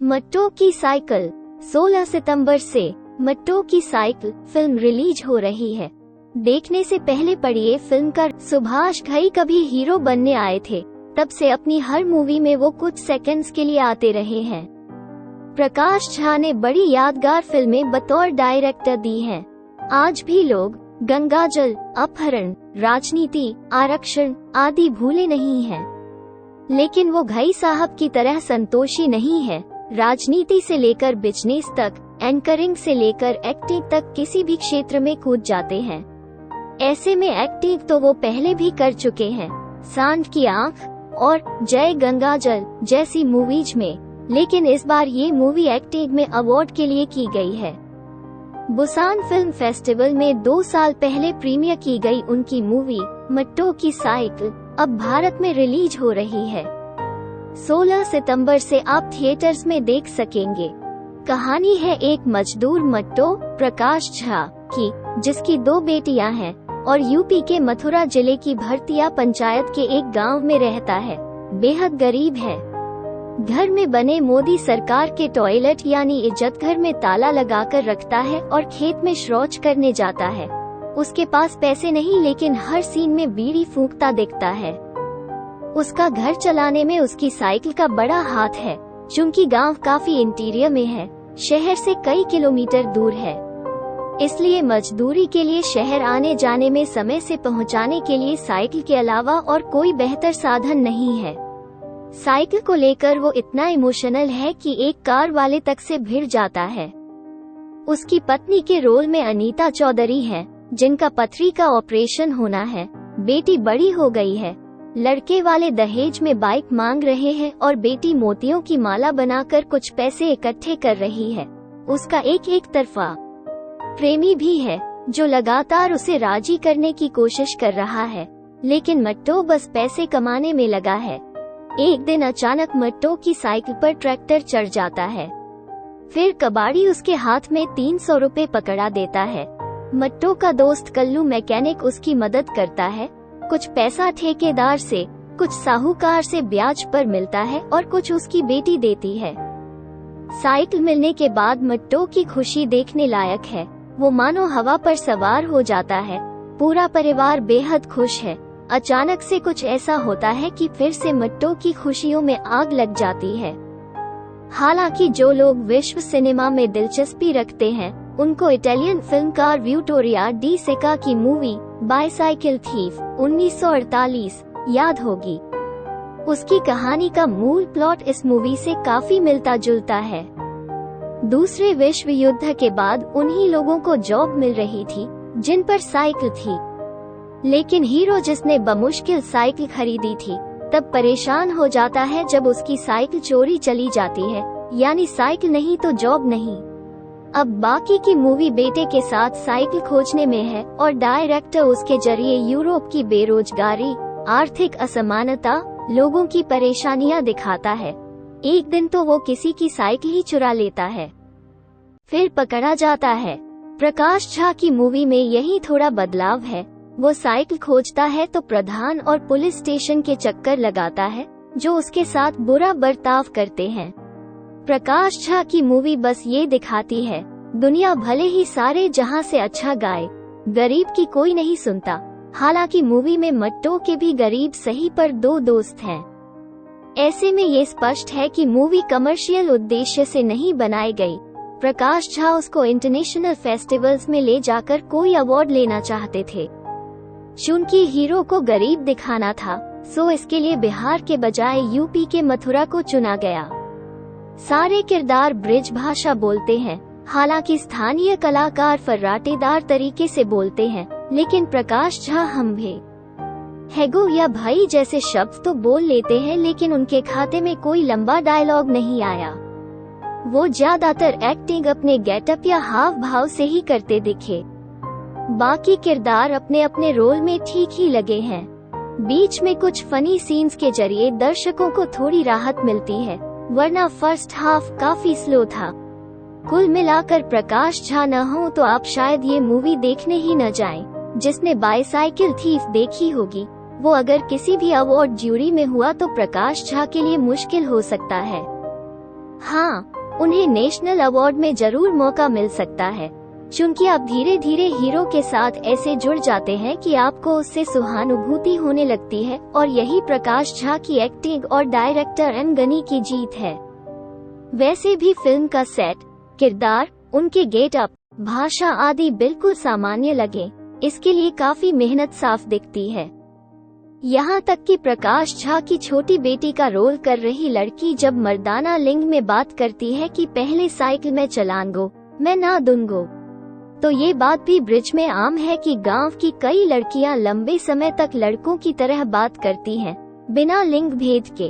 मट्टो की साइकिल 16 सितंबर से मट्टो की साइकिल फिल्म रिलीज हो रही है। देखने से पहले पढ़िए फिल्म का सुभाष घई कभी हीरो बनने आए थे, तब से अपनी हर मूवी में वो कुछ सेकंड्स के लिए आते रहे हैं। प्रकाश झा ने बड़ी यादगार फिल्में बतौर डायरेक्टर दी हैं। आज भी लोग गंगाजल, अपहरण, राजनीति, आरक्षण आदि भूले नहीं हैं। लेकिन वो घई साहब की तरह संतोषी नहीं है। राजनीति से लेकर बिजनेस तक, एंकरिंग से लेकर एक्टिंग तक किसी भी क्षेत्र में कूद जाते हैं। ऐसे में एक्टिंग तो वो पहले भी कर चुके हैं, सांड की आंख और जय गंगाजल जैसी मूवीज में, लेकिन इस बार ये मूवी एक्टिंग में अवार्ड के लिए की गई है। बुसान फिल्म फेस्टिवल में 2 साल पहले प्रीमियर की गई उनकी मूवी मट्टो की साइकिल अब भारत में रिलीज हो रही है। 16 सितंबर से आप थिएटर्स में देख सकेंगे। कहानी है एक मजदूर मट्टो प्रकाश झा की, जिसकी 2 बेटियां हैं और यूपी के मथुरा जिले की भरतिया पंचायत के एक गांव में रहता है। बेहद गरीब है। घर में बने मोदी सरकार के टॉयलेट यानी इज्जत घर में ताला लगाकर रखता है और खेत में शौच करने जाता है। उसके पास पैसे नहीं, लेकिन हर सीन में बीड़ी फूंकता दिखता है। उसका घर चलाने में उसकी साइकिल का बड़ा हाथ है। चूंकि गांव काफी इंटीरियर में है, शहर से कई किलोमीटर दूर है, इसलिए मजदूरी के लिए शहर आने जाने में समय से पहुंचाने के लिए साइकिल के अलावा और कोई बेहतर साधन नहीं है। साइकिल को लेकर वो इतना इमोशनल है कि एक कार वाले तक से भिड़ जाता है। उसकी पत्नी के रोल में अनीता चौधरी है, जिनका पथरी का ऑपरेशन होना है। बेटी बड़ी हो गई है। लड़के वाले दहेज में बाइक मांग रहे हैं और बेटी मोतियों की माला बनाकर कुछ पैसे इकट्ठे कर रही है। उसका एक तरफा प्रेमी भी है, जो लगातार उसे राजी करने की कोशिश कर रहा है, लेकिन मट्टो बस पैसे कमाने में लगा है। एक दिन अचानक मट्टो की साइकिल पर ट्रैक्टर चढ़ जाता है। फिर कबाड़ी उसके हाथ में 300 रुपए पकड़ा देता है। मट्टो का दोस्त कल्लू मैकेनिक उसकी मदद करता है। कुछ पैसा ठेकेदार से, कुछ साहूकार से ब्याज पर मिलता है और कुछ उसकी बेटी देती है। साइकिल मिलने के बाद मट्टो की खुशी देखने लायक है। वो मानो हवा पर सवार हो जाता है। पूरा परिवार बेहद खुश है। अचानक से कुछ ऐसा होता है कि फिर से मट्टो की खुशियों में आग लग जाती है। हालांकि जो लोग विश्व सिनेमा में दिलचस्पी रखते हैं, उनको इटालियन फिल्मकार विटोरिया डी सिका की मूवी बाइसाइकिल थीफ 1948 याद होगी। उसकी कहानी का मूल प्लॉट इस मूवी से काफी मिलता जुलता है। दूसरे विश्व युद्ध के बाद उन्हीं लोगों को जॉब मिल रही थी जिन पर साइकिल थी, लेकिन हीरो जिसने बमुश्किल साइकिल खरीदी थी तब परेशान हो जाता है जब उसकी साइकिल चोरी चली जाती है, यानी साइकिल नहीं तो जॉब नहीं। अब बाकी की मूवी बेटे के साथ साइकिल खोजने में है और डायरेक्टर उसके जरिए यूरोप की बेरोजगारी, आर्थिक असमानता, लोगों की परेशानियां दिखाता है। एक दिन तो वो किसी की साइकिल ही चुरा लेता है, फिर पकड़ा जाता है। प्रकाश झा की मूवी में यही थोड़ा बदलाव है। वो साइकिल खोजता है तो प्रधान और पुलिस स्टेशन के चक्कर लगाता है, जो उसके साथ बुरा बर्ताव करते हैं। प्रकाश झा की मूवी बस ये दिखाती है, दुनिया भले ही सारे जहां से अच्छा गाए, गरीब की कोई नहीं सुनता। हालांकि मूवी में मट्टो के भी गरीब सही पर 2 दोस्त हैं। ऐसे में ये स्पष्ट है कि मूवी कमर्शियल उद्देश्य से नहीं बनाई गई। प्रकाश झा उसको इंटरनेशनल फेस्टिवल्स में ले जाकर कोई अवार्ड लेना चाहते थे। चूंकि हीरो को गरीब दिखाना था, सो इसके लिए बिहार के बजाय यूपी के मथुरा को चुना गया। सारे किरदार ब्रिज भाषा बोलते हैं। हालांकि स्थानीय कलाकार फर्राटेदार तरीके से बोलते हैं, लेकिन प्रकाश झा हम्भे, हैगो या भाई जैसे शब्द तो बोल लेते हैं, लेकिन उनके खाते में कोई लंबा डायलॉग नहीं आया। वो ज्यादातर एक्टिंग अपने गेटअप या हाव भाव से ही करते दिखे। बाकी किरदार अपने अपने रोल में ठीक ही लगे हैं। बीच में कुछ फनी सीन्स के जरिए दर्शकों को थोड़ी राहत मिलती है, वरना फर्स्ट हाफ काफी स्लो था। कुल मिलाकर प्रकाश झा न हो तो आप शायद ये मूवी देखने ही न जाएं। जिसने बाइसाइकिल थीफ देखी होगी, वो अगर किसी भी अवार्ड ज्यूरी में हुआ तो प्रकाश झा के लिए मुश्किल हो सकता है। हाँ, उन्हें नेशनल अवार्ड में जरूर मौका मिल सकता है, क्योंकि आप धीरे धीरे हीरो के साथ ऐसे जुड़ जाते हैं कि आपको उससे सहानुभूति होने लगती है, और यही प्रकाश झा की एक्टिंग और डायरेक्टर एम गनी की जीत है। वैसे भी फिल्म का सेट, किरदार, उनके गेटअप, भाषा आदि बिल्कुल सामान्य लगे, इसके लिए काफी मेहनत साफ दिखती है। यहाँ तक कि प्रकाश झा की छोटी बेटी का रोल कर रही लड़की जब मर्दाना लिंग में बात करती है कि पहले साइकिल में चलाऊंगो, मैं ना दूंगो, तो ये बात भी ब्रिज में आम है कि गांव की कई लड़कियां लंबे समय तक लड़कों की तरह बात करती हैं, बिना लिंग भेद के।